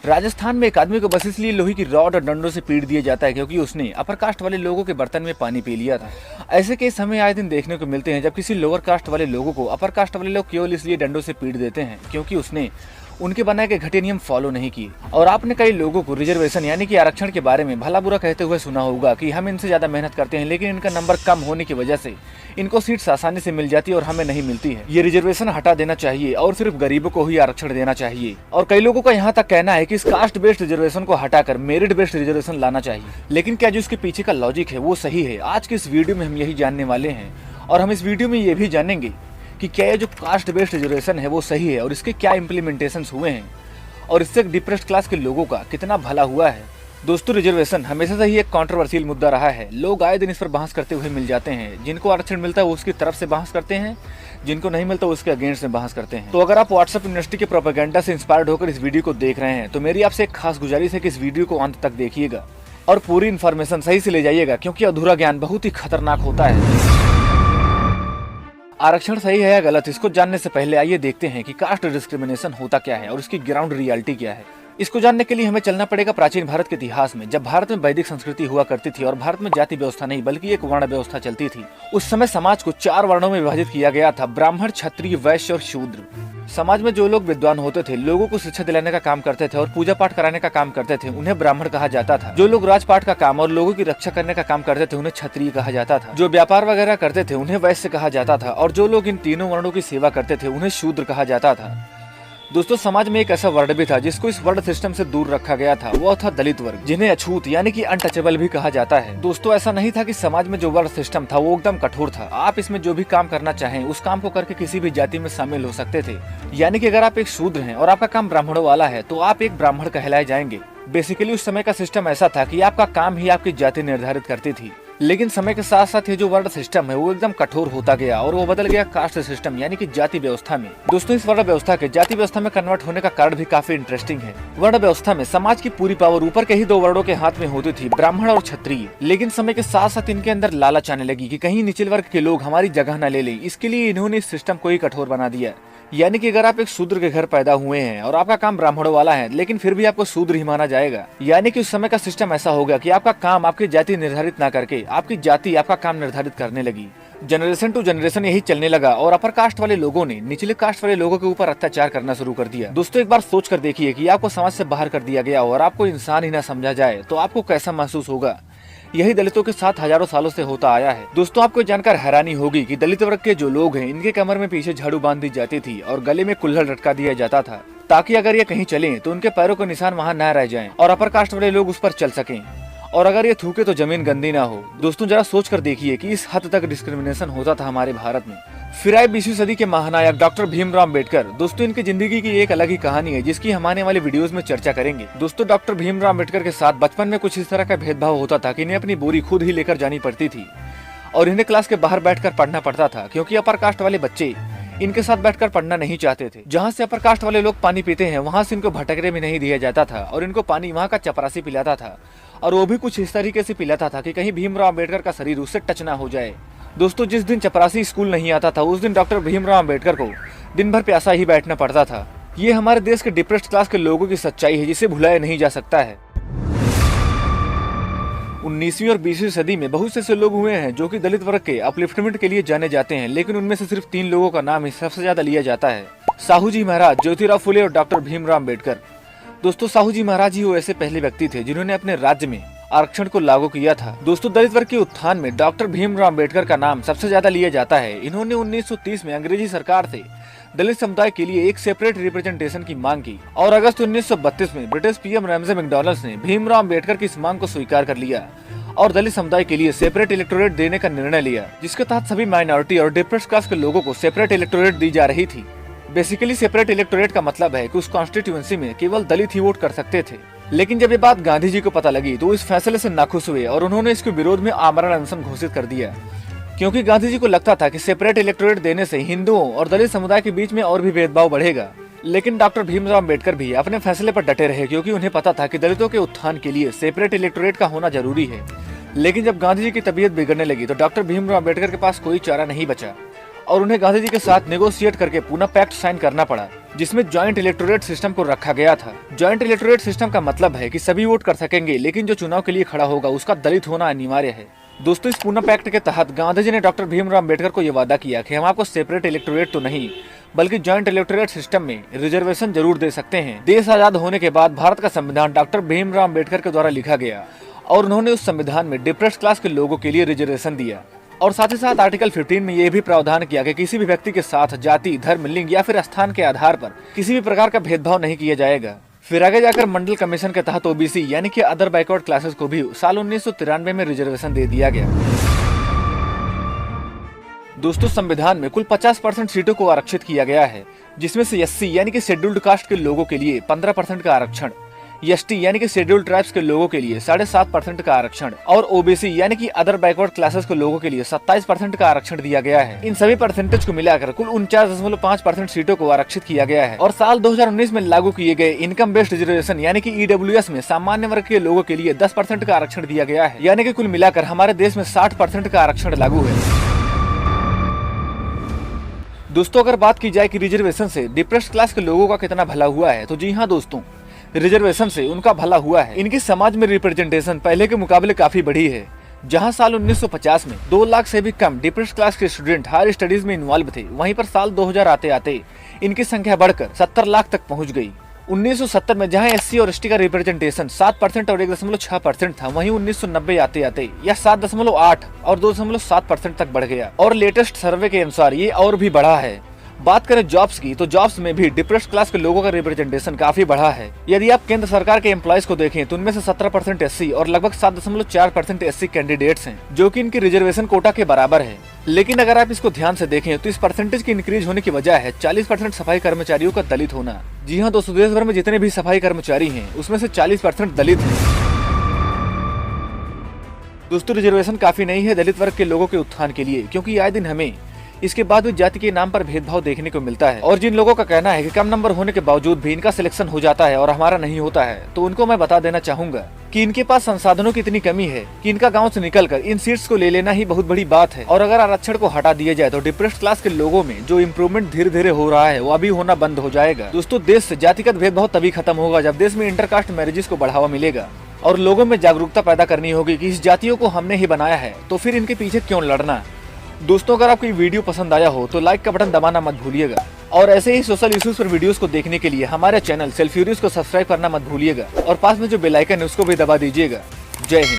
राजस्थान में एक आदमी को बस इसलिए लोहे की रॉड और डंडों से पीट दिया जाता है क्योंकि उसने अपर कास्ट वाले लोगों के बर्तन में पानी पी लिया था। ऐसे केस हमें आए दिन देखने को मिलते हैं जब किसी लोअर कास्ट वाले लोगों को अपर कास्ट वाले लोग केवल इसलिए डंडों से पीट देते हैं क्योंकि उसने उनके बनाए के घटिया नियम फॉलो नहीं किए। और आपने कई लोगों को रिजर्वेशन यानी कि आरक्षण के बारे में भला बुरा कहते हुए सुना होगा कि हम इनसे ज्यादा मेहनत करते हैं लेकिन इनका नंबर कम होने की वजह से इनको सीट्स आसानी से मिल जाती है और हमें नहीं मिलती है। ये रिजर्वेशन हटा देना चाहिए और सिर्फ गरीबों को ही आरक्षण देना चाहिए। और कई लोगों का यहाँ तक कहना है कि इस कास्ट बेस्ड रिजर्वेशन को हटाकर मेरिट बेस्ड रिजर्वेशन लाना चाहिए। लेकिन क्या जो इसके पीछे का लॉजिक है वो सही है? आज के इस वीडियो में हम यही जानने वाले हैं। और हम इस वीडियो में ये भी जानेंगे कि क्या ये जो कास्ट बेस्ड रिजर्वेशन है वो सही है और इसके क्या इम्प्लीमेंटेशन हुए हैं और इससे डिप्रेस्ड क्लास के लोगों का कितना भला हुआ है। दोस्तों, रिजर्वेशन हमेशा से ही एक कंट्रोवर्शियल मुद्दा रहा है। लोग आए दिन इस पर बहस करते हुए मिल जाते हैं। जिनको आरक्षण मिलता है वो उसकी तरफ से बहस करते हैं, जिनको नहीं मिलता वो उसके अगेंस्ट में बहस करते हैं। तो अगर आप व्हाट्सएप यूनिवर्सिटी के प्रोपेगेंडा से इंस्पायर्ड होकर इस वीडियो को देख रहे हैं तो मेरी आपसे एक खास गुजारिश है कि इस वीडियो को अंत तक देखिएगा और पूरी इन्फॉर्मेशन सही से ले जाइएगा क्योंकि अधूरा ज्ञान बहुत ही खतरनाक होता है। आरक्षण सही है या गलत, इसको जानने से पहले आइए देखते हैं कि कास्ट डिस्क्रिमिनेशन होता क्या है और इसकी ग्राउंड रियलिटी क्या है। इसको जानने के लिए हमें चलना पड़ेगा प्राचीन भारत के इतिहास में, जब भारत में वैदिक संस्कृति हुआ करती थी और भारत में जाति व्यवस्था नहीं बल्कि एक वर्ण व्यवस्था चलती थी। उस समय समाज को 4 वर्णों में विभाजित किया गया था: ब्राह्मण, क्षत्रिय, वैश्य और शूद्र। समाज में जो लोग विद्वान होते थे, लोगों को शिक्षा दिलाने का काम करते थे और पूजा पाठ कराने का काम करते थे, उन्हें ब्राह्मण कहा जाता था। जो लोग राजपाट का काम और लोगों की रक्षा करने का काम करते थे, उन्हें क्षत्रिय कहा जाता था। जो व्यापार वगैरह करते थे, उन्हें वैश्य कहा जाता था और जो लोग इन तीनों वर्णों की सेवा करते थे, उन्हें शूद्र कहा जाता था। दोस्तों, समाज में एक ऐसा वर्ण भी था जिसको इस वर्ण सिस्टम से दूर रखा गया था, वो था दलित वर्ग, जिन्हें अछूत यानी कि अनटचेबल भी कहा जाता है। दोस्तों, ऐसा नहीं था कि समाज में जो वर्ण सिस्टम था वो एकदम कठोर था। आप इसमें जो भी काम करना चाहें उस काम को करके किसी भी जाति में शामिल हो सकते थे। यानी कि अगर आप एक शूद्र हैं और आपका काम ब्राह्मणों वाला है तो आप एक ब्राह्मण कहलाए जाएंगे। बेसिकली उस समय का सिस्टम ऐसा था कि आपका काम ही आपकी जाति निर्धारित करती थी। लेकिन समय के साथ साथ ये जो वर्ण सिस्टम है वो एकदम कठोर होता गया और वो बदल गया कास्ट सिस्टम यानी कि जाति व्यवस्था में। दोस्तों, इस वर्ण व्यवस्था के जाति व्यवस्था में कन्वर्ट होने का कारण भी काफी इंटरेस्टिंग है। वर्ण व्यवस्था में समाज की पूरी पावर ऊपर के ही 2 वर्णों के हाथ में होती थी, ब्राह्मण और क्षत्रिय। लेकिन समय के साथ साथ इनके अंदर लालच आने लगी कि कहीं निचले वर्ग के लोग हमारी जगह न ले लें। इसके लिए इन्होंने इस सिस्टम को ही कठोर बना दिया। यानी कि अगर आप एक शूद्र के घर पैदा हुए हैं और आपका काम ब्राह्मणों वाला है लेकिन फिर भी आपको शूद्र ही माना जाएगा। यानी कि उस समय का सिस्टम ऐसा हो गया कि आपका काम आपकी जाति निर्धारित ना करके आपकी जाति आपका काम निर्धारित करने लगी। जनरेशन टू जनरेशन यही चलने लगा और अपर कास्ट वाले लोगों ने निचले कास्ट वाले लोगों के ऊपर अत्याचार करना शुरू कर दिया। दोस्तों, एक बार सोच कर देखिए कि आपको समाज से बाहर कर दिया गया और आपको इंसान ही ना समझा जाए तो आपको कैसा महसूस होगा। यही दलितों के साथ हजारों सालों से होता आया है। दोस्तों, आपको जानकर हैरानी होगी कि दलित वर्ग के जो लोग हैं इनके कमर में पीछे झाड़ू बांध दी जाती थी और गले में कुल्हड़ लटका दिया जाता था ताकि अगर ये कहीं चलें तो उनके पैरों के निशान वहां न रह जाएं और अपर कास्ट वाले लोग उस पर चल सकें और अगर ये थूके तो जमीन गंदी ना हो। दोस्तों, जरा सोच कर देखिए कि इस हद तक डिस्क्रिमिनेशन होता था हमारे भारत में। फिर आए 20वीं सदी के महानायक डॉक्टर भीमराव अम्बेडकर। दोस्तों, इनकी जिंदगी की एक अलग ही कहानी है जिसकी हम आने वाले वीडियोस में चर्चा करेंगे। दोस्तों, डॉक्टर भीमराव अम्बेडकर के साथ बचपन में कुछ इस तरह का भेदभाव होता था कि इन्हें अपनी बोरी खुद ही लेकर जानी पड़ती थी और इन्हें क्लास के बाहर बैठकर पढ़ना पड़ता था क्योंकि अपर कास्ट वाले बच्चे इनके साथ बैठकर पढ़ना नहीं चाहते थे। जहाँ से अपर कास्ट वाले लोग पानी पीते हैं वहाँ से इनको भटकने भी नहीं दिया जाता था और इनको पानी वहाँ का चपरासी पिलाता था और वो भी कुछ इस तरीके से पिलाता था कि कहीं भीमराव अम्बेडकर का शरीर उससे टच ना हो जाए। दोस्तों, जिस दिन चपरासी स्कूल नहीं आता था उस दिन डॉक्टर भीमराव अम्बेडकर को दिन भर प्यासा ही बैठना पड़ता था। ये हमारे देश के डिप्रेस्ड क्लास के लोगों की सच्चाई है जिसे भुलाया नहीं जा सकता है। 19वीं और 20वीं सदी में बहुत से ऐसे लोग हुए हैं जो कि दलित वर्ग के अपलिफ्टमेंट के लिए जाने जाते हैं, लेकिन उनमें से सिर्फ 3 लोगों का नाम ही सबसे ज्यादा लिया जाता है: साहू जी महाराज, ज्योतिराव फुले और डॉक्टर भीमराव अम्बेडकर। दोस्तों, साहू जी महाराज ही वो ऐसे पहले व्यक्ति थे जिन्होंने अपने राज्य में आरक्षण को लागू किया था। दोस्तों, दलित वर्ग के उत्थान में डॉक्टर भीमराव अम्बेडकर का नाम सबसे ज्यादा लिया जाता है। इन्होंने 1930 में अंग्रेजी सरकार से दलित समुदाय के लिए एक सेपरेट रिप्रेजेंटेशन की मांग की और अगस्त 1932 में ब्रिटिश पीएम रैमजे मैकडॉनल्ड्स ने भीमराव अम्बेडकर की इस मांग को स्वीकार कर लिया और दलित समुदाय के लिए सेपरेट इलेक्टोरेट देने का निर्णय लिया, जिसके तहत सभी माइनॉरिटी और डिप्रेस्ड क्लास के लोगों को सेपरेट इलेक्टोरेट दी जा रही थी। बेसिकली सेपरेट इलेक्टोरेट का मतलब है कि उस कॉन्स्टिट्यूएंसी में केवल दलित ही वोट कर सकते थे। लेकिन जब ये बात गांधी जी को पता लगी तो इस फैसले से नाखुश हुए और उन्होंने इसके विरोध में आमरण अनशन घोषित कर दिया क्योंकि गांधी जी को लगता था कि सेपरेट इलेक्टोरेट देने से हिंदुओं और दलित समुदाय के बीच में और भी भेदभाव बढ़ेगा। लेकिन डॉक्टर भीमराव अम्बेडकर भी अपने फैसले पर डटे रहे क्योंकि उन्हें पता था कि दलितों के उत्थान के लिए सेपरेट इलेक्टोरेट का होना जरूरी है। लेकिन जब गांधी जी की तबीयत बिगड़ने लगी तो डॉक्टर भीमराव अम्बेडकर के पास कोई चारा नहीं बचा और उन्हें गांधी जी के साथ नेगोशिएट करके पुनः पैक्ट साइन करना पड़ा। जिसमें ज्वाइंट इलेक्टोरेट सिस्टम को रखा गया था। ज्वाइंट इलेक्टोरेट सिस्टम का मतलब है कि सभी वोट कर सकेंगे, लेकिन जो चुनाव के लिए खड़ा होगा उसका दलित होना अनिवार्य है। दोस्तों, इस पूना पैक्ट के तहत गांधी जी ने डॉक्टर भीमराव अम्बेडकर को ये वादा किया कि हम आपको सेपरेट इलेक्टोरेट तो नहीं बल्कि ज्वाइंट इलेक्टोरेट सिस्टम में रिजर्वेशन जरूर दे सकते हैं। देश आजाद होने के बाद भारत का संविधान डॉक्टर भीमराव अम्बेडकर के द्वारा लिखा गया और उन्होंने उस संविधान में डिप्रेस्ड क्लास के लोगों के लिए रिजर्वेशन दिया और साथ ही साथ आर्टिकल 15 में ये भी प्रावधान किया कि किसी भी व्यक्ति के साथ जाति, धर्म, लिंग या फिर स्थान के आधार पर किसी भी प्रकार का भेदभाव नहीं किया जाएगा। फिर आगे जाकर मंडल कमीशन के तहत ओबीसी यानी कि अदर बैकवर्ड क्लासेस को भी साल 1993 में रिजर्वेशन दे दिया गया। दोस्तों, संविधान में कुल 50% सीटों को आरक्षित किया गया है, जिसमें से एससी यानी कि शेड्यूल्ड कास्ट के लोगों के लिए 15% का आरक्षण, एसटी यानी कि शेड्यूल्ड ट्राइब्स के लोगों के लिए 7.5% का आरक्षण और ओबीसी यानी कि अदर बैकवर्ड क्लासेस के लोगों के लिए 27% का आरक्षण दिया गया है। इन सभी परसेंटेज को मिलाकर कुल 49.5% सीटों को आरक्षित किया गया है। और साल 2019 में लागू किए गए इनकम बेस्ड रिजर्वेशन यानी कि ईडब्ल्यूएस में सामान्य वर्ग के लोगों के लिए 10% का आरक्षण दिया गया है, यानी कि कुल मिलाकर हमारे देश में 60% का आरक्षण लागू है। दोस्तों, अगर बात की जाए कि रिजर्वेशन से डिप्रेस्ड क्लास के लोगों का कितना भला हुआ है, तो जी हाँ दोस्तों, रिजर्वेशन से उनका भला हुआ है। इनकी समाज में रिप्रेजेंटेशन पहले के मुकाबले काफी बढ़ी है। जहां साल 1950 में 2 लाख से भी कम डिप्रेस्ड क्लास के स्टूडेंट हायर स्टडीज में इन्वॉल्व थे, वहीं पर साल 2000 आते आते इनकी संख्या बढ़कर 70 लाख तक पहुंच गई। 1970 में जहां एससी और एसटी का रिप्रेजेंटेशन 7% और 1.6% था, वहीं 1990 आते आते यह 7.8 और 2.7% तक बढ़ गया और लेटेस्ट सर्वे के अनुसार ये और भी बढ़ा है। बात करें जॉब्स की, तो जॉब्स में भी डिप्रेस्ड क्लास के लोगों का रिप्रेजेंटेशन काफी बढ़ा है। यदि आप केंद्र सरकार के एम्प्लॉयज को देखें तो उनमें से 17% एससी और लगभग 7.4% एससी कैंडिडेट्स हैं, जो कि इनकी रिजर्वेशन कोटा के बराबर है। लेकिन अगर आप इसको ध्यान से देखें तो इस परसेंटेज की इंक्रीज होने की वजह है 40% सफाई कर्मचारियों का दलित होना। जी हाँ दोस्तों, देश भर में जितने भी सफाई कर्मचारी हैं उसमें से 40% दलित हैं। दोस्तों, रिजर्वेशन काफी नहीं है दलित वर्ग के लोगों के उत्थान के लिए, क्योंकि आए दिन हमें इसके बाद भी जाति के नाम पर भेदभाव देखने को मिलता है। और जिन लोगों का कहना है कि कम नंबर होने के बावजूद भी इनका सिलेक्शन हो जाता है और हमारा नहीं होता है, तो उनको मैं बता देना चाहूंगा कि इनके पास संसाधनों की इतनी कमी है कि इनका गांव से निकलकर इन सीट्स को ले लेना ही बहुत बड़ी बात है। और अगर आरक्षण को हटा दिया जाए तो डिप्रेस्ड क्लास के लोगों में जो इम्प्रूवमेंट धीरे धीरे हो रहा है वो अभी होना बंद हो जाएगा। दोस्तों, देश से जातिगत भेदभाव तभी खत्म होगा जब देश में इंटरकास्ट मैरिजेस को बढ़ावा मिलेगा और लोगों में जागरूकता पैदा करनी होगी कि इस जातियों को हमने ही बनाया है, तो फिर इनके पीछे क्यों लड़ना। दोस्तों, अगर आपको ये वीडियो पसंद आया हो तो लाइक का बटन दबाना मत भूलिएगा और ऐसे ही सोशल इश्यूज पर वीडियोस को देखने के लिए हमारे चैनल सेल्फ्यूरियस को सब्सक्राइब करना मत भूलिएगा और पास में जो बेल आइकन है उसको भी दबा दीजिएगा। जय हिंद।